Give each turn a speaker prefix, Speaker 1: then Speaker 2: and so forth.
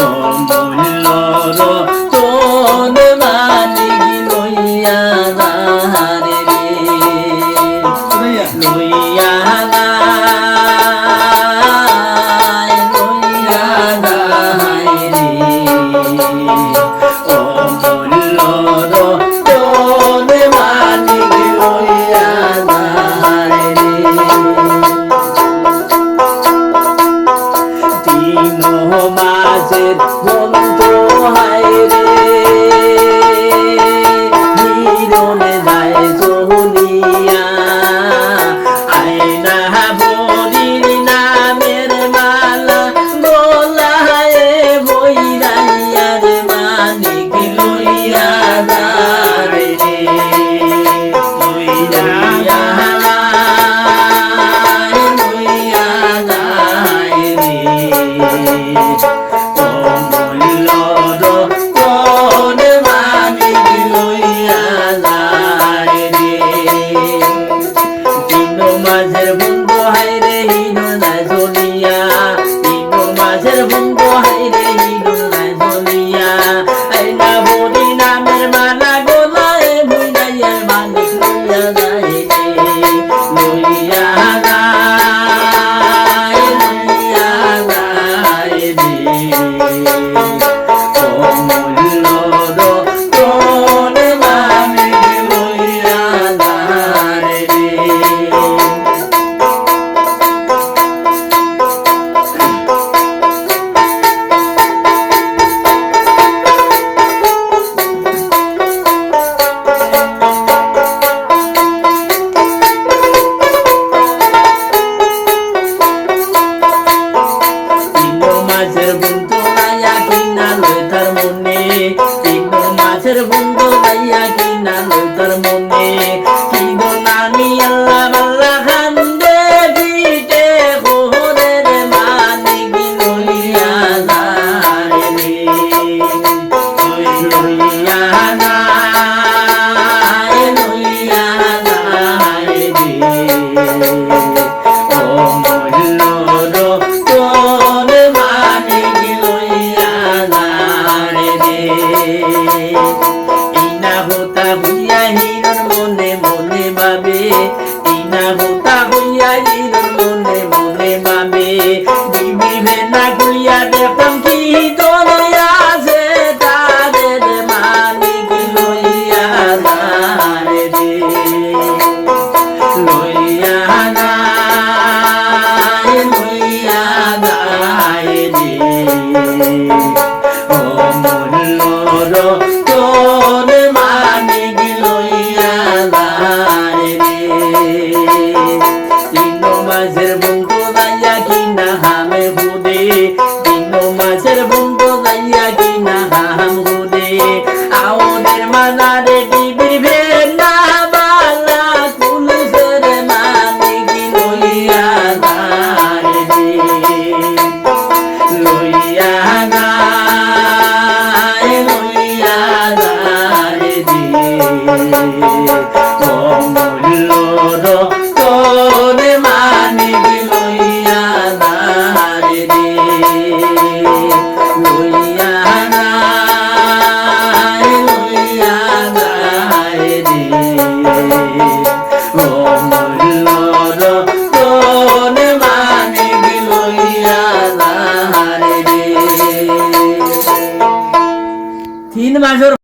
Speaker 1: অমূল্য রতন মানিক লইয়া যারে রে লইয়া মাঝের বন্ধু হায় রে হিরণে যায় জহুলিয়া আয়না বলির নামের মালা গোলায় বইরাইয়ার মানিক লইয়া যারে রে লইয়া মাঝের বন্ধু হাইরে হিরণায় ঝুলিয়া তিনো মাঝের বন্ধু হাইরে হিরণায় ঝুলিয়া আইনা বলি নামের মালা গোলায় ভুইনাইয়া মানিক লইয়া যায় লইয়া যায় লইয়া যায় রে অমূল্য রতন মানিক লইয়া যায় রে মাঝের বন্ধু লাইয়া কিনা লই তার মনে তিনো মাঝের বন্ধু লাইয়া কিনা লই তার মনে কিনো নামি আল্লাহ আল্লাহ খান্দে পিটে ঘরে রে মানিক লইয়া যায় রে লইয়া যায় লইয়া যায় রে অমূল্য রতন ইনা হোতা হইয়া হিরণ মনে মনে ভাবে ইনা হোতা হইয়া হিরণ মনে মনে ভাবে বিবিবে না গুইয়া দেখম কি দলিয়া আছে তাদের মানিক লইয়া যারে রে লইয়া যায় লইয়া যায় রে অমূল্য রতন মানিক লইয়া যায় রে তিনো মাঝের বন্ধু যাইয়া কিনা হামে হুদে তিনো মাঝের বন্ধু যাইয়া কিনা হাম হুদে আওদের মানারে ডিবির ভেনা বালা কুলসের মানিক লইয়া যায় রে লইয়া অমূল্য রতন মানিক লইয়া যায় রে লইয়া লইয়া যায় রে অমূল্য রতন মানিক লইয়া যায় রে 3 মাসের